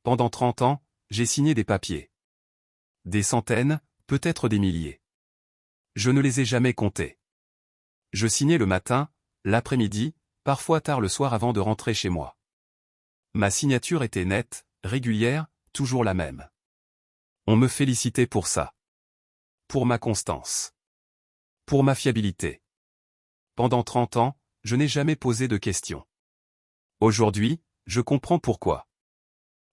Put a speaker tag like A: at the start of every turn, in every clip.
A: pendant 30 ans, j'ai signé des papiers. Des centaines, peut-être des milliers. Je ne les ai jamais comptés. Je signais le matin, l'après-midi, parfois tard le soir avant de rentrer chez moi. Ma signature était nette, régulière, toujours la même. On me félicitait pour ça. Pour ma constance. Pour ma fiabilité. Pendant 30 ans, je n'ai jamais posé de questions. Aujourd'hui, je comprends pourquoi.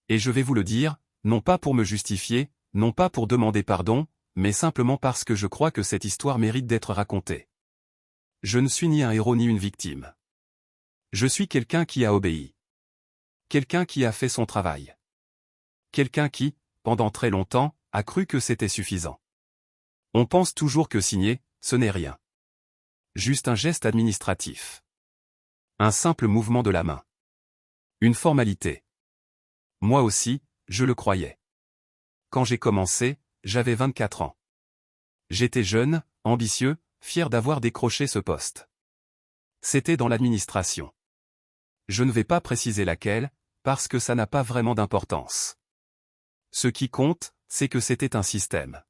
A: Et je vais vous le dire, non pas pour me justifier, non pas pour demander pardon, mais simplement parce que je crois que cette histoire mérite d'être racontée. Je ne suis ni un héros ni une victime. Je suis quelqu'un qui a obéi. Quelqu'un qui a fait son travail. Quelqu'un qui, pendant très longtemps, a cru que c'était suffisant. On pense toujours que signer, ce n'est rien. Juste un geste administratif. Un simple mouvement de la main. Une formalité. Moi aussi, je le croyais. Quand j'ai commencé, j'avais 24 ans. J'étais jeune, ambitieux, fier d'avoir décroché ce poste. C'était dans l'administration. Je ne vais pas préciser laquelle, parce que ça n'a pas vraiment d'importance. Ce qui compte, c'est que c'était un système.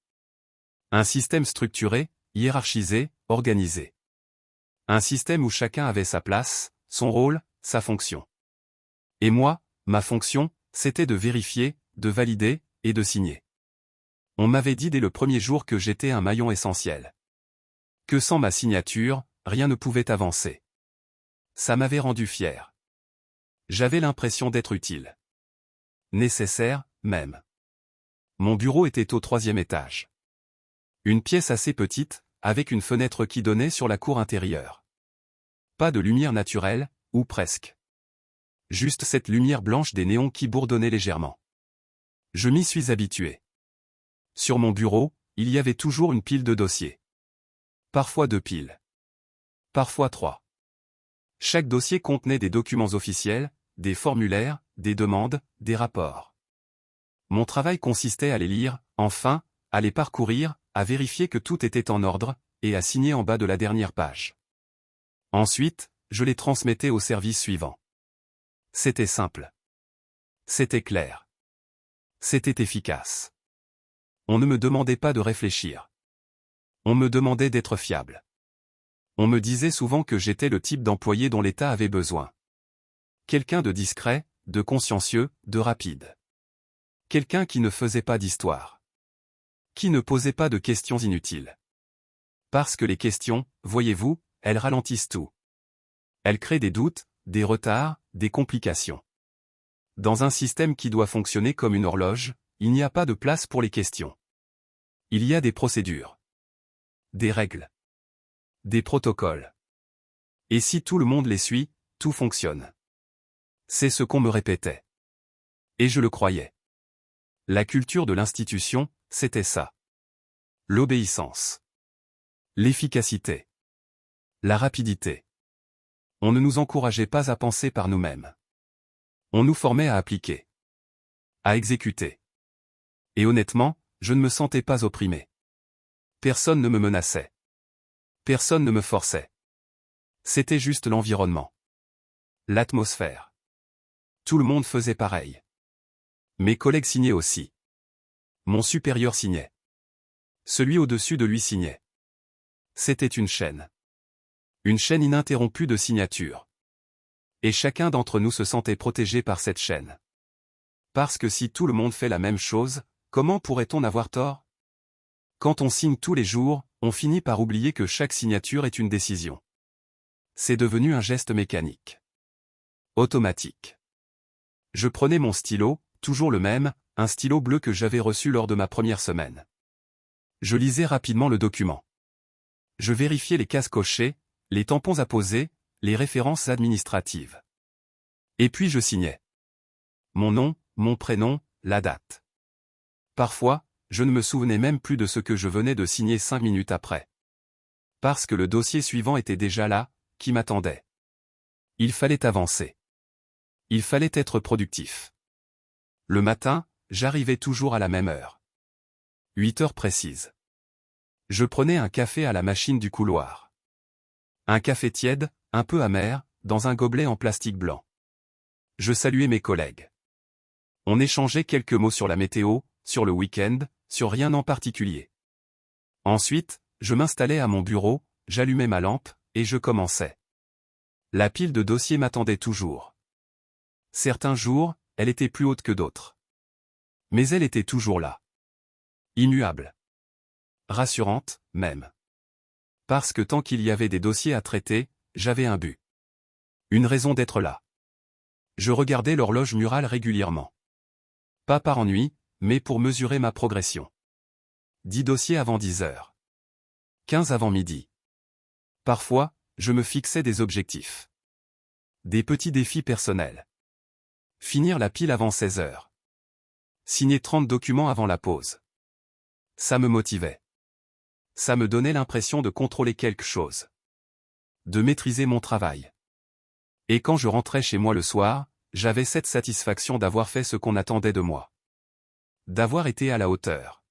A: Un système structuré, hiérarchisé, organisé. Un système où chacun avait sa place, son rôle, sa fonction. Et moi, ma fonction, c'était de vérifier, de valider, et de signer. On m'avait dit dès le premier jour que j'étais un maillon essentiel. Que sans ma signature, rien ne pouvait avancer. Ça m'avait rendu fier. J'avais l'impression d'être utile. Nécessaire, même. Mon bureau était au 3e étage. Une pièce assez petite, avec une fenêtre qui donnait sur la cour intérieure. Pas de lumière naturelle, ou presque. Juste cette lumière blanche des néons qui bourdonnait légèrement. Je m'y suis habitué. Sur mon bureau, il y avait toujours une pile de dossiers. Parfois 2 piles. Parfois 3. Chaque dossier contenait des documents officiels, des formulaires, des demandes, des rapports. Mon travail consistait à les lire, enfin, à les parcourir, à vérifier que tout était en ordre, et à signer en bas de la dernière page. Ensuite, je les transmettais au service suivant. C'était simple. C'était clair. C'était efficace. On ne me demandait pas de réfléchir. On me demandait d'être fiable. On me disait souvent que j'étais le type d'employé dont l'État avait besoin. Quelqu'un de discret, de consciencieux, de rapide. Quelqu'un qui ne faisait pas d'histoire. Qui ne posait pas de questions inutiles. Parce que les questions, voyez-vous, elles ralentissent tout. Elles créent des doutes, des retards, des complications. Dans un système qui doit fonctionner comme une horloge, il n'y a pas de place pour les questions. Il y a des procédures. Des règles. Des protocoles. Et si tout le monde les suit, tout fonctionne. C'est ce qu'on me répétait. Et je le croyais. La culture de l'institution, c'était ça. L'obéissance. L'efficacité. La rapidité. On ne nous encourageait pas à penser par nous-mêmes. On nous formait à appliquer. À exécuter. Et honnêtement, je ne me sentais pas opprimé. Personne ne me menaçait. Personne ne me forçait. C'était juste l'environnement. L'atmosphère. Tout le monde faisait pareil. Mes collègues signaient aussi. Mon supérieur signait. Celui au-dessus de lui signait. C'était une chaîne. Une chaîne ininterrompue de signatures. Et chacun d'entre nous se sentait protégé par cette chaîne. Parce que si tout le monde fait la même chose, comment pourrait-on avoir tort? Quand on signe tous les jours, on finit par oublier que chaque signature est une décision. C'est devenu un geste mécanique. Automatique. Je prenais mon stylo, toujours le même, un stylo bleu que j'avais reçu lors de ma première semaine. Je lisais rapidement le document. Je vérifiais les cases cochées, les tampons apposés, les références administratives. Et puis je signais. Mon nom, mon prénom, la date. Parfois, je ne me souvenais même plus de ce que je venais de signer 5 minutes après. Parce que le dossier suivant était déjà là, qui m'attendait. Il fallait avancer. Il fallait être productif. Le matin, j'arrivais toujours à la même heure. 8 heures précises. Je prenais un café à la machine du couloir. Un café tiède, un peu amer, dans un gobelet en plastique blanc. Je saluais mes collègues. On échangeait quelques mots sur la météo, sur le week-end, sur rien en particulier. Ensuite, je m'installais à mon bureau, j'allumais ma lampe, et je commençais. La pile de dossiers m'attendait toujours. Certains jours, elle était plus haute que d'autres. Mais elle était toujours là. Immuable. Rassurante, même. Parce que tant qu'il y avait des dossiers à traiter, j'avais un but. Une raison d'être là. Je regardais l'horloge murale régulièrement. Pas par ennui, mais pour mesurer ma progression. 10 dossiers avant 10 heures. 15 avant midi. Parfois, je me fixais des objectifs. Des petits défis personnels. Finir la pile avant 16 heures. Signer 30 documents avant la pause. Ça me motivait. Ça me donnait l'impression de contrôler quelque chose. De maîtriser mon travail. Et quand je rentrais chez moi le soir, j'avais cette satisfaction d'avoir fait ce qu'on attendait de moi. D'avoir été à la hauteur.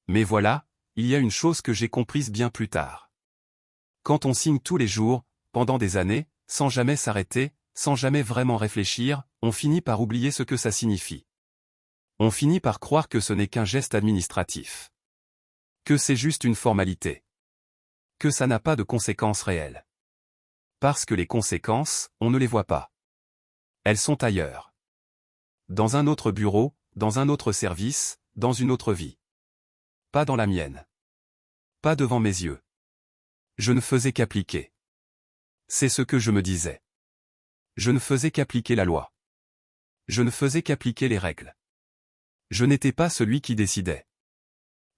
A: Mais voilà, il y a une chose que j'ai comprise bien plus tard. Quand on signe tous les jours, pendant des années, sans jamais s'arrêter, sans jamais vraiment réfléchir, on finit par oublier ce que ça signifie. On finit par croire que ce n'est qu'un geste administratif. Que c'est juste une formalité. Que ça n'a pas de conséquences réelles. Parce que les conséquences, on ne les voit pas. Elles sont ailleurs. Dans un autre bureau, dans un autre service, dans une autre vie. Pas dans la mienne. Pas devant mes yeux. Je ne faisais qu'appliquer. C'est ce que je me disais. Je ne faisais qu'appliquer la loi. Je ne faisais qu'appliquer les règles. Je n'étais pas celui qui décidait.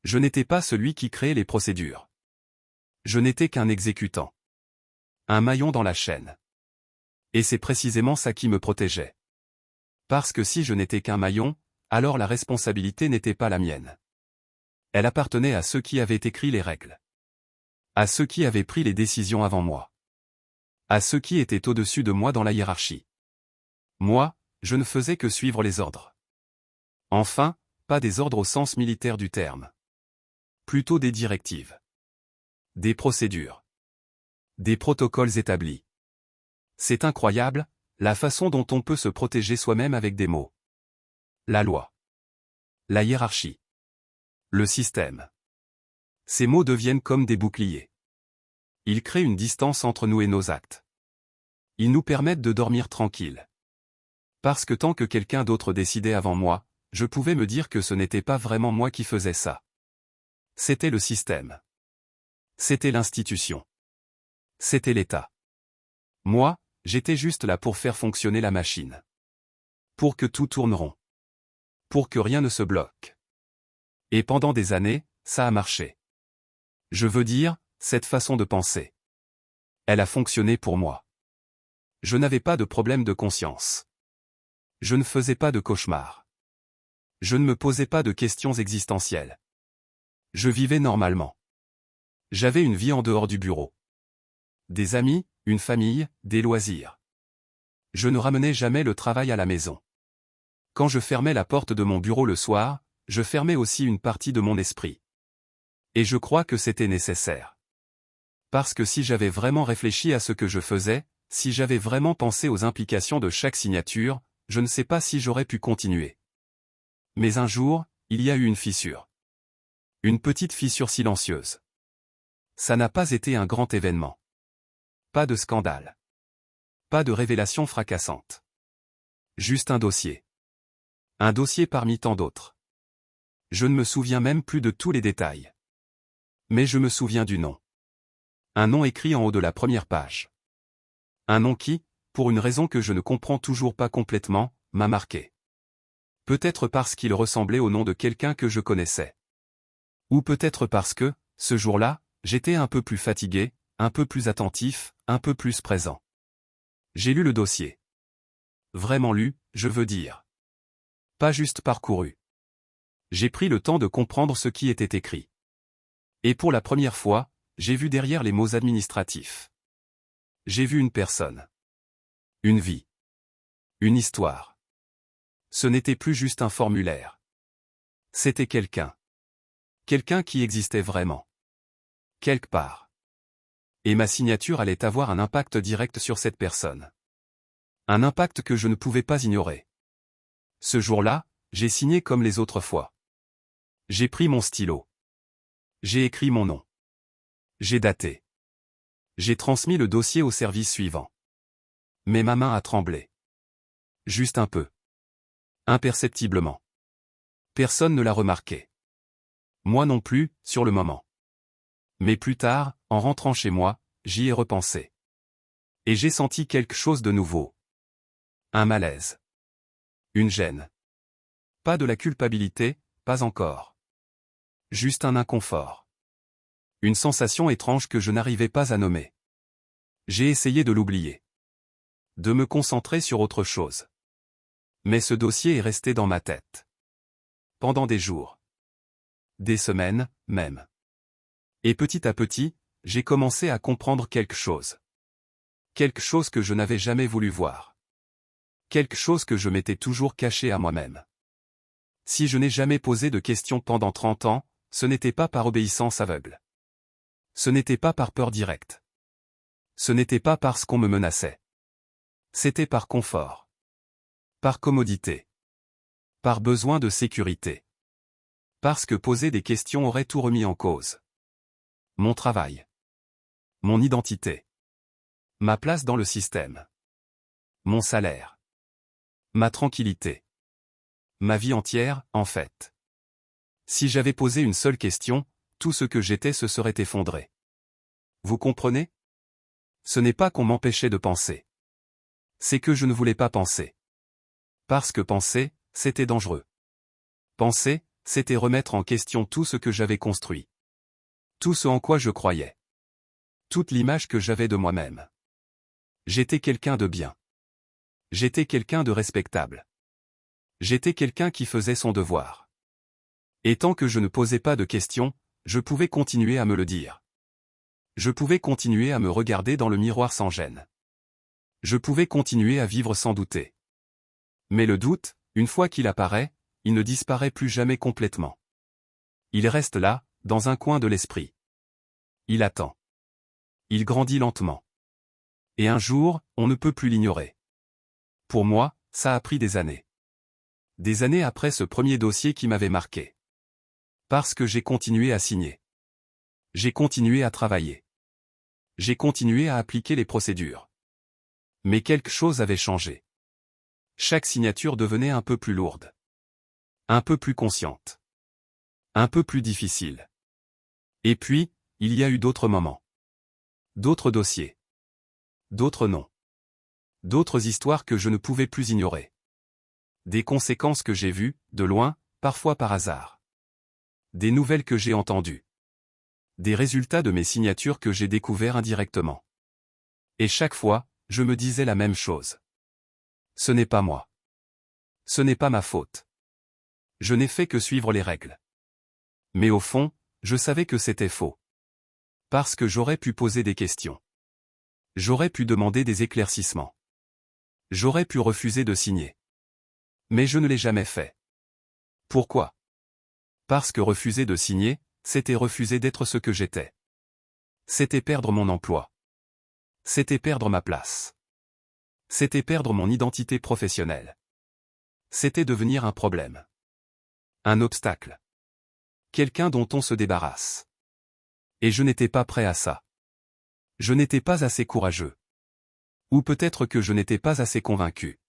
A: Je n'étais pas celui qui créait les procédures. Je n'étais qu'un exécutant. Un maillon dans la chaîne. Et c'est précisément ça qui me protégeait. Parce que si je n'étais qu'un maillon, alors la responsabilité n'était pas la mienne. Elle appartenait à ceux qui avaient écrit les règles. À ceux qui avaient pris les décisions avant moi. À ceux qui étaient au-dessus de moi dans la hiérarchie. Moi, je ne faisais que suivre les ordres. Enfin, pas des ordres au sens militaire du terme. Plutôt des directives. Des procédures. Des protocoles établis. C'est incroyable, la façon dont on peut se protéger soi-même avec des mots. La loi. La hiérarchie. Le système. Ces mots deviennent comme des boucliers. Ils créent une distance entre nous et nos actes. Ils nous permettent de dormir tranquille. Parce que tant que quelqu'un d'autre décidait avant moi, je pouvais me dire que ce n'était pas vraiment moi qui faisais ça. C'était le système. C'était l'institution. C'était l'État. Moi, j'étais juste là pour faire fonctionner la machine. Pour que tout tourne rond. Pour que rien ne se bloque. Et pendant des années, ça a marché. Je veux dire, cette façon de penser. Elle a fonctionné pour moi. Je n'avais pas de problème de conscience. Je ne faisais pas de cauchemars. Je ne me posais pas de questions existentielles. Je vivais normalement. J'avais une vie en dehors du bureau. Des amis, une famille, des loisirs. Je ne ramenais jamais le travail à la maison. Quand je fermais la porte de mon bureau le soir, je fermais aussi une partie de mon esprit. Et je crois que c'était nécessaire. Parce que si j'avais vraiment réfléchi à ce que je faisais, si j'avais vraiment pensé aux implications de chaque signature, je ne sais pas si j'aurais pu continuer. Mais un jour, il y a eu une fissure. Une petite fissure silencieuse. Ça n'a pas été un grand événement. Pas de scandale. Pas de révélation fracassante. Juste un dossier. Un dossier parmi tant d'autres. Je ne me souviens même plus de tous les détails. Mais je me souviens du nom. Un nom écrit en haut de la première page. Un nom qui, pour une raison que je ne comprends toujours pas complètement, m'a marqué. Peut-être parce qu'il ressemblait au nom de quelqu'un que je connaissais. Ou peut-être parce que, ce jour-là, j'étais un peu plus fatigué, un peu plus attentif, un peu plus présent. J'ai lu le dossier. Vraiment lu, je veux dire. Pas juste parcouru. J'ai pris le temps de comprendre ce qui était écrit. Et pour la première fois, j'ai vu derrière les mots administratifs. J'ai vu une personne. Une vie. Une histoire. Ce n'était plus juste un formulaire. C'était quelqu'un. Quelqu'un qui existait vraiment. Quelque part. Et ma signature allait avoir un impact direct sur cette personne. Un impact que je ne pouvais pas ignorer. Ce jour-là, j'ai signé comme les autres fois. J'ai pris mon stylo. J'ai écrit mon nom. J'ai daté. J'ai transmis le dossier au service suivant. Mais ma main a tremblé. Juste un peu. Imperceptiblement. Personne ne l'a remarqué. Moi non plus, sur le moment. Mais plus tard, en rentrant chez moi, j'y ai repensé. Et j'ai senti quelque chose de nouveau. Un malaise. Une gêne. Pas de la culpabilité, pas encore. Juste un inconfort. Une sensation étrange que je n'arrivais pas à nommer. J'ai essayé de l'oublier. De me concentrer sur autre chose. Mais ce dossier est resté dans ma tête. Pendant des jours. Des semaines, même. Et petit à petit, j'ai commencé à comprendre quelque chose. Quelque chose que je n'avais jamais voulu voir. Quelque chose que je m'étais toujours caché à moi-même. Si je n'ai jamais posé de questions pendant 30 ans, ce n'était pas par obéissance aveugle. Ce n'était pas par peur directe. Ce n'était pas parce qu'on me menaçait. C'était par confort. Par commodité. Par besoin de sécurité. Parce que poser des questions aurait tout remis en cause. Mon travail. Mon identité. Ma place dans le système. Mon salaire. Ma tranquillité. Ma vie entière, en fait. Si j'avais posé une seule question, tout ce que j'étais se serait effondré. Vous comprenez? Ce n'est pas qu'on m'empêchait de penser. C'est que je ne voulais pas penser. Parce que penser, c'était dangereux. Penser, c'était remettre en question tout ce que j'avais construit. Tout ce en quoi je croyais. Toute l'image que j'avais de moi-même. J'étais quelqu'un de bien. J'étais quelqu'un de respectable. J'étais quelqu'un qui faisait son devoir. Et tant que je ne posais pas de questions, je pouvais continuer à me le dire. Je pouvais continuer à me regarder dans le miroir sans gêne. Je pouvais continuer à vivre sans douter. Mais le doute, une fois qu'il apparaît, il ne disparaît plus jamais complètement. Il reste là, dans un coin de l'esprit. Il attend. Il grandit lentement. Et un jour, on ne peut plus l'ignorer. Pour moi, ça a pris des années. Des années après ce premier dossier qui m'avait marqué. Parce que j'ai continué à signer. J'ai continué à travailler. J'ai continué à appliquer les procédures. Mais quelque chose avait changé. Chaque signature devenait un peu plus lourde. Un peu plus consciente. Un peu plus difficile. Et puis, il y a eu d'autres moments. D'autres dossiers. D'autres noms. D'autres histoires que je ne pouvais plus ignorer. Des conséquences que j'ai vues, de loin, parfois par hasard. Des nouvelles que j'ai entendues. Des résultats de mes signatures que j'ai découverts indirectement. Et chaque fois, je me disais la même chose. Ce n'est pas moi. Ce n'est pas ma faute. Je n'ai fait que suivre les règles. Mais au fond, je savais que c'était faux. Parce que j'aurais pu poser des questions. J'aurais pu demander des éclaircissements. J'aurais pu refuser de signer. Mais je ne l'ai jamais fait. Pourquoi? Parce que refuser de signer, c'était refuser d'être ce que j'étais. C'était perdre mon emploi. C'était perdre ma place. C'était perdre mon identité professionnelle. C'était devenir un problème. Un obstacle. Quelqu'un dont on se débarrasse. Et je n'étais pas prêt à ça. Je n'étais pas assez courageux. Ou peut-être que je n'étais pas assez convaincu.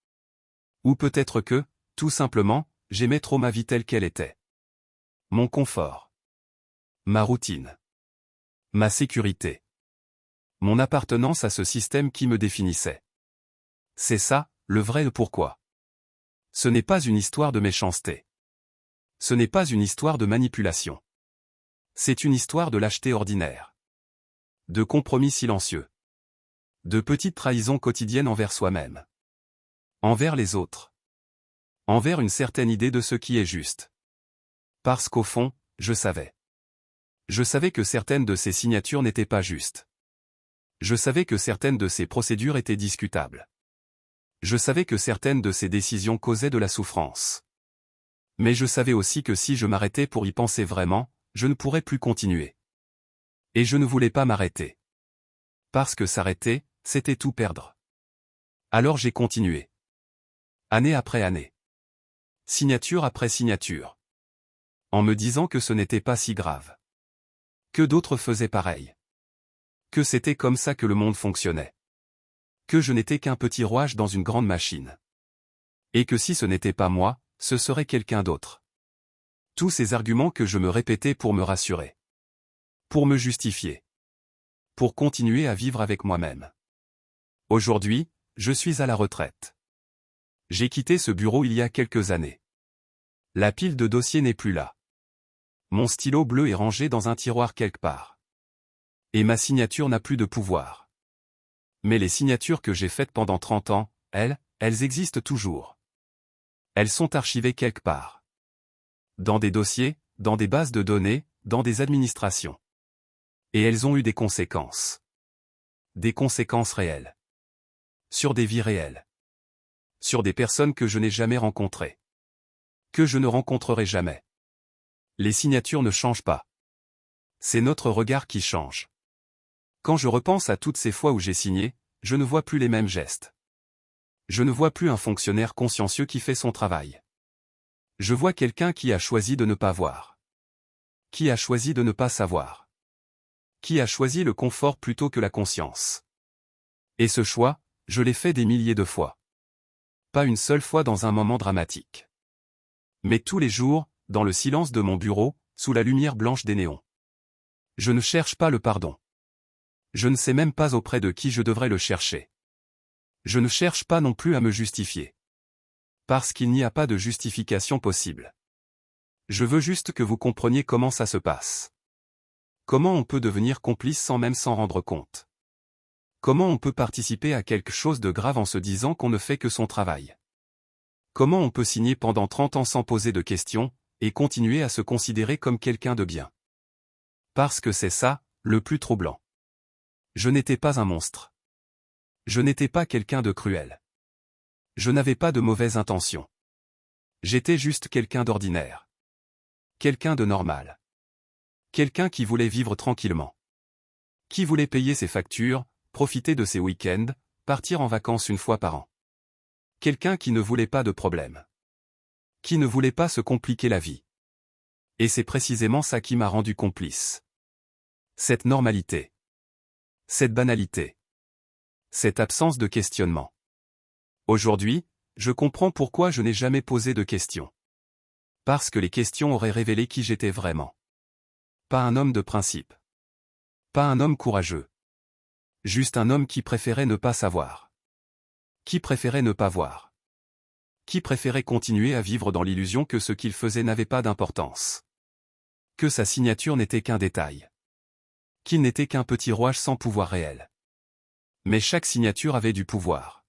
A: Ou peut-être que, tout simplement, j'aimais trop ma vie telle qu'elle était. Mon confort. Ma routine. Ma sécurité. Mon appartenance à ce système qui me définissait. C'est ça, le vrai pourquoi. Ce n'est pas une histoire de méchanceté. Ce n'est pas une histoire de manipulation. C'est une histoire de lâcheté ordinaire. De compromis silencieux. De petites trahisons quotidiennes envers soi-même. Envers les autres. Envers une certaine idée de ce qui est juste. Parce qu'au fond, je savais. Je savais que certaines de ces signatures n'étaient pas justes. Je savais que certaines de ces procédures étaient discutables. Je savais que certaines de ces décisions causaient de la souffrance. Mais je savais aussi que si je m'arrêtais pour y penser vraiment, je ne pourrais plus continuer. Et je ne voulais pas m'arrêter. Parce que s'arrêter, c'était tout perdre. Alors j'ai continué. Année après année. Signature après signature. En me disant que ce n'était pas si grave. Que d'autres faisaient pareil. Que c'était comme ça que le monde fonctionnait. Que je n'étais qu'un petit rouage dans une grande machine. Et que si ce n'était pas moi, ce serait quelqu'un d'autre. Tous ces arguments que je me répétais pour me rassurer. Pour me justifier. Pour continuer à vivre avec moi-même. Aujourd'hui, je suis à la retraite. J'ai quitté ce bureau il y a quelques années. La pile de dossiers n'est plus là. Mon stylo bleu est rangé dans un tiroir quelque part. Et ma signature n'a plus de pouvoir. Mais les signatures que j'ai faites pendant 30 ans, elles existent toujours. Elles sont archivées quelque part. Dans des dossiers, dans des bases de données, dans des administrations. Et elles ont eu des conséquences. Des conséquences réelles. Sur des vies réelles. Sur des personnes que je n'ai jamais rencontrées. Que je ne rencontrerai jamais. Les signatures ne changent pas. C'est notre regard qui change. Quand je repense à toutes ces fois où j'ai signé, je ne vois plus les mêmes gestes. Je ne vois plus un fonctionnaire consciencieux qui fait son travail. Je vois quelqu'un qui a choisi de ne pas voir. Qui a choisi de ne pas savoir. Qui a choisi le confort plutôt que la conscience. Et ce choix, je l'ai fait des milliers de fois. Pas une seule fois dans un moment dramatique. Mais tous les jours, dans le silence de mon bureau, sous la lumière blanche des néons. Je ne cherche pas le pardon. Je ne sais même pas auprès de qui je devrais le chercher. Je ne cherche pas non plus à me justifier. Parce qu'il n'y a pas de justification possible. Je veux juste que vous compreniez comment ça se passe. Comment on peut devenir complice sans même s'en rendre compte. Comment on peut participer à quelque chose de grave en se disant qu'on ne fait que son travail. Comment on peut signer pendant 30 ans sans poser de questions, et continuer à se considérer comme quelqu'un de bien. Parce que c'est ça, le plus troublant. Je n'étais pas un monstre. Je n'étais pas quelqu'un de cruel. Je n'avais pas de mauvaises intentions. J'étais juste quelqu'un d'ordinaire. Quelqu'un de normal. Quelqu'un qui voulait vivre tranquillement. Qui voulait payer ses factures, profiter de ses week-ends, partir en vacances une fois par an. Quelqu'un qui ne voulait pas de problème. Qui ne voulait pas se compliquer la vie. Et c'est précisément ça qui m'a rendu complice. Cette normalité. Cette banalité. Cette absence de questionnement. Aujourd'hui, je comprends pourquoi je n'ai jamais posé de questions. Parce que les questions auraient révélé qui j'étais vraiment. Pas un homme de principe. Pas un homme courageux. Juste un homme qui préférait ne pas savoir. Qui préférait ne pas voir. Qui préférait continuer à vivre dans l'illusion que ce qu'il faisait n'avait pas d'importance. Que sa signature n'était qu'un détail. Qu'il n'était qu'un petit rouage sans pouvoir réel. Mais chaque signature avait du pouvoir.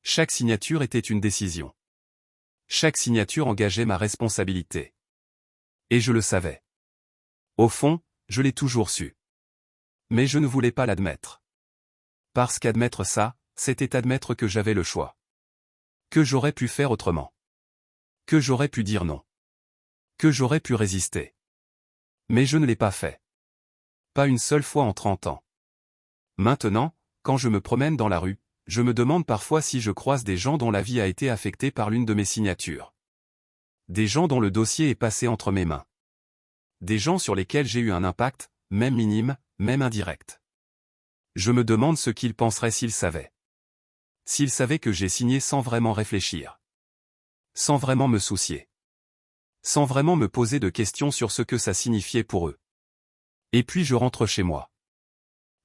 A: Chaque signature était une décision. Chaque signature engageait ma responsabilité. Et je le savais. Au fond, je l'ai toujours su. Mais je ne voulais pas l'admettre. Parce qu'admettre ça, c'était admettre que j'avais le choix. Que j'aurais pu faire autrement. Que j'aurais pu dire non. Que j'aurais pu résister. Mais je ne l'ai pas fait. Pas une seule fois en 30 ans. Maintenant, quand je me promène dans la rue, je me demande parfois si je croise des gens dont la vie a été affectée par l'une de mes signatures. Des gens dont le dossier est passé entre mes mains. Des gens sur lesquels j'ai eu un impact, même minime, même indirect. Je me demande ce qu'ils penseraient s'ils savaient. S'ils savaient que j'ai signé sans vraiment réfléchir. Sans vraiment me soucier. Sans vraiment me poser de questions sur ce que ça signifiait pour eux. Et puis je rentre chez moi.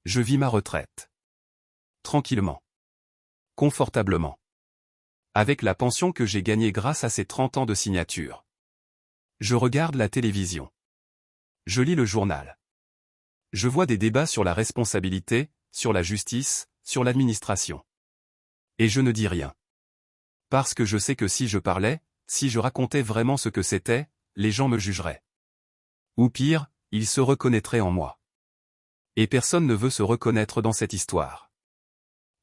A: Je vis ma retraite. Tranquillement. Confortablement. Avec la pension que j'ai gagnée grâce à ces 30 ans de signature. Je regarde la télévision. Je lis le journal. Je vois des débats sur la responsabilité, sur la justice, sur l'administration. Et je ne dis rien. Parce que je sais que si je parlais, si je racontais vraiment ce que c'était, les gens me jugeraient. Ou pire, ils se reconnaîtraient en moi. Et personne ne veut se reconnaître dans cette histoire.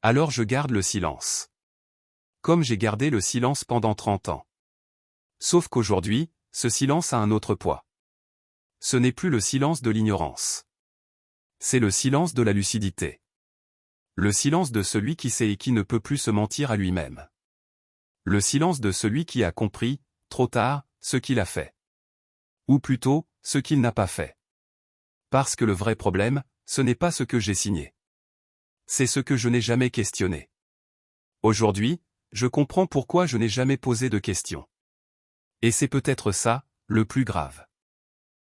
A: Alors je garde le silence. Comme j'ai gardé le silence pendant 30 ans. Sauf qu'aujourd'hui, ce silence a un autre poids. Ce n'est plus le silence de l'ignorance. C'est le silence de la lucidité. Le silence de celui qui sait et qui ne peut plus se mentir à lui-même. Le silence de celui qui a compris, trop tard, ce qu'il a fait. Ou plutôt, ce qu'il n'a pas fait. Parce que le vrai problème, ce n'est pas ce que j'ai signé. C'est ce que je n'ai jamais questionné. Aujourd'hui, je comprends pourquoi je n'ai jamais posé de questions. Et c'est peut-être ça, le plus grave.